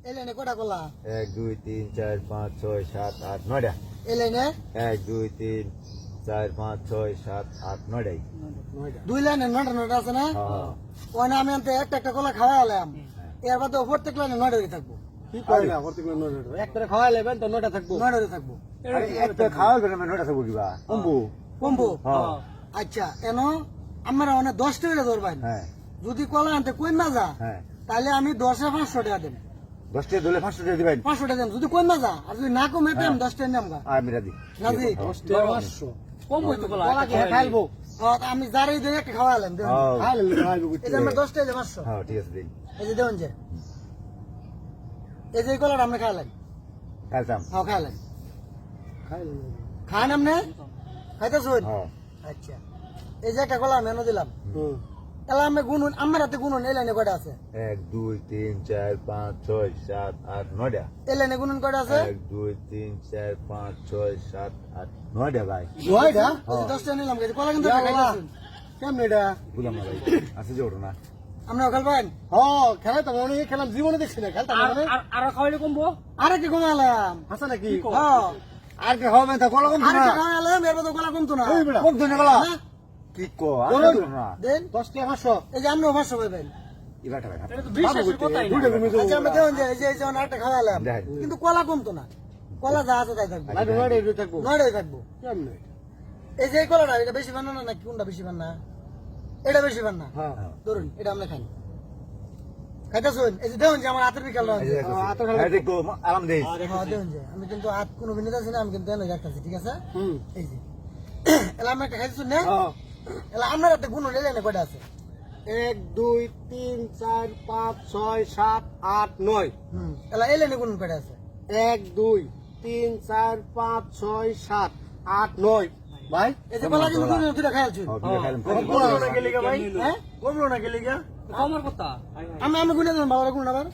এই লাইনে কটা কলা? 1 2 3 4 5 6 7 8 9টা। এই লাইনে 1 2 3 4 5 6 7 8 9টাই। দুই লাইনে নটা আছে না? হ্যাঁ। ওখানে আমি আনতে একটা কলা খাওয়া এলাম, এর বাদে প্রত্যেক লাইনে 9টাই থাকবো। কি কয় না প্রত্যেক 9টা একটা খাওয়া লেবেন তো 9টা থাকবো। 9টাই থাকবো। আরে একটা খাওয়ার জন্য 9টা থাকবো কিবা কমবো। কমবো? হ্যাঁ আচ্ছা, এন আমরা মানে 10 টাকা ধরবেন। হ্যাঁ যদি কলা আনতে কই মাজা, হ্যাঁ। তাহলে আমি 10 এ 500 টাকা দেব। 10টা দিলে 500 টাকা দিবেন। 500 টাকা দেব যদি কই মাজা, আর যদি না কমে তো আমি 10 টাকা নেব গা। আমি রাজি। রাজি? 500 কম হইতো কলা কলা কি খাইলবো আমি যারই দিয়ে একটা খাওয়া এলাম, দেখুন। হ্যাঁ খাইলবো এই যে আমরা 10 টাকা 500। হ্যাঁ ঠিক আছে দিন। এই যে দেখুন যে এই যে কলাটা আমরা খাইলাম। কালতাম। হ্যাঁ খাইলাম। খাইলবো খান আপনি? খাইতেছুন? হ্যাঁ। আচ্ছা, এই যে একটা কলা মেনু দিলাম, হুম তাহলে আমি গুনুন, আমার হাতে গুনুন এই লাইনে কয়টা আছে? 1 2 3 4 5 6 7 8 9টা। এই লাইনে গুনুন কয়টা আছে? 1 2 3 4 5 6 7 8 9টা ভাই। 9টা এই যে 10 টাকা নিলাম, এই যে কলা কিন্তু খাইতেছুন। কেমন এটা বুঝলাম না ভাই। আছে যে ওঠো না। আপনারা খেলবেন? হ্যাঁ খেলাইতাম অনেক খেলাম জীবনে দেখছি না খেলতাম না আর খাওয়াইলে কমবো আরে কি কমালাম? হাসা নাকি হ্যাঁ, আর কি হবে তা কলা কম আরে না। কি কমালাম? এর মধ্যে কলা কমতো না। ওই বেটা কম তো না কলা। হ্যাঁ? কি কো? আর বলুন। তো না। দেন 10 টাকা 500 এই যে আপনিও 500 পাবেন। ইবাটা ভাই। এটা তো বিশ্বাসের কথাই না দুইটা তুমি আচ্ছা, আমরা দেখুন যে এই যে একটা খাওয়ালাম, দেখ। কিন্তু কলা কমতো না। কলা যা আছে তাই থাকবে, লাইট 9টা থাকবো 9টাই থাকবো। কেমন এই যে এই কলাটা, এটা বেশি বান্না না নাকি কোনটা বেশি বান্না? এটা বেশি বান্না। হ্যাঁ ধরুন এটা আমরা খাই, খাইতেছুন? এই যে দেখুন যে আমার হাতের বিকাল এই যে এই দেখো আরাম দেই। দেখুন যে আমি কিন্তু হাত কোনো বিনিত আছি না, আমি কিন্তু এনে রাখতেছি, ঠিক আছে? হুম এই যে এলা আমরা একটা খাইতেছুন না? হ্যাঁ এলা আপনার হাতে গুণ লেলে না কয়টা আছে? 1 2 3 4 5 6 7 8 9 এলা এলে না গুণ কয়টা আছে? 1 2 3 4 5 6 7 8 9 ভাই এই যে কলা কিন্তু দুইটা খাইলছুন। হ্যাঁ দুইটা খাইলাম। বললো না গেলি ভাই হ্যাঁ, বললো না গেলি গা কমার কথা আমি গুণে দেন, বাবার গুণ আবার।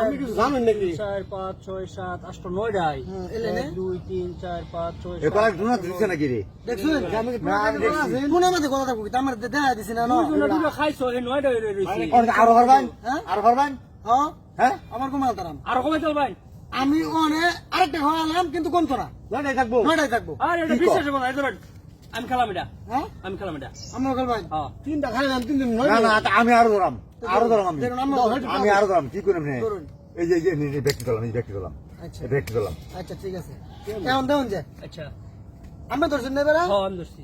আমি কিছু জানেন নাকি 4 5 6 7 8 9টাই এলে নে 2 3 4 5 6 এ কলা দুনা দিছে নাকি রে? দেখছুন? আমি না আমি দেখছি। গুণের মধ্যে কলা থাকবো, কিন্তু আমার দেখা দিছি না, না? দুটো খাইছো এই 9টা রইছে আরো করবেন? হ্যাঁ? আরো করবেন? হ্যাঁ, হ্যাঁ? আমার কমাল তারাম। আর কমে চলবেন আমি ওনে আরেকটা খাওয়ালাম, কিন্তু কমতো না, লড়াই থাকবো 9টাই থাকবো। আর এটা বিশ্বাসের কথা এই ধরেন আমি খেলাম এটা হ্যাঁ, আমি খেলাম এটা আমিও খেলবেন। হ্যাঁ তিনটা খাইলাম তিন দিন না না আমি আরো ধরাম। আরো ধরাম আমি। দেখুন আমি আরো ধরাম। কি করেন নে? ধরুন। এই যে এই ব্যক্তি ধরলাম, এই ব্যক্তি ধরলাম। আচ্ছা এই ব্যক্তি ধরলাম। আচ্ছা, ঠিক আছে। কেমন দেখুন যে আচ্ছা আমি ধরছেন না এবারে? হ্যাঁ আমি ধরছি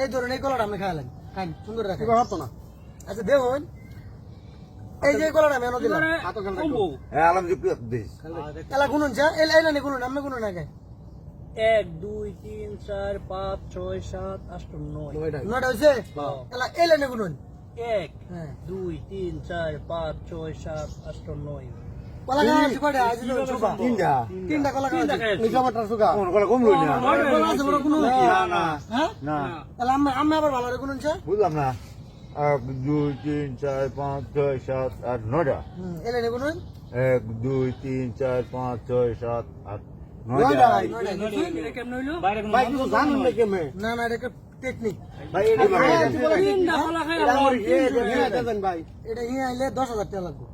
এই ধরুন এই কলাটা আপনি খাইলেন, খাইন সুন্দর রাখেন। এবার হতো না আচ্ছা দেখুন, এই যে কলাটা আমি এনে দিলাম, কমবো হ্যাঁ আলাম যুক্তি দিস। এলা গুনুন যা, এলা নে গুনুন, আপনি গুনুন আগে। 1 2 3 4 5 6 7 8 9 9টা হইছে? এলা এলা নে গুনুন। 1 হ্যাঁ, 2 3 4 5 6 7 8 9 কলা খাওয়াছি কয়টা? আজ দেখুন সুবা। তিনটা। তিনটা কলা খাওয়াছি। নিজ আমার সুগা কোন কলা কম লই না। কলা আছে বড় গুনুন? না না হ্যাঁ, না। এলা আমি আবার ভালো করে গুনুন স্যার। বুঝলাম না। 1 2 3 4 5 6 7 8 9টা। এলা নে গুনুন। 1 2 3 4 5 6 7 8 9টা। 9টা। এটা কেমন হইলো ভাই কিছু জানেন নাকি আমি না না, এটা একটা টেকনিক। ভাই এটা তিনটা কলা খাই এটা আমার ইয়ে দেন ভাই এটা হিয়ে আইলে 10,000 টাকা লাগবে।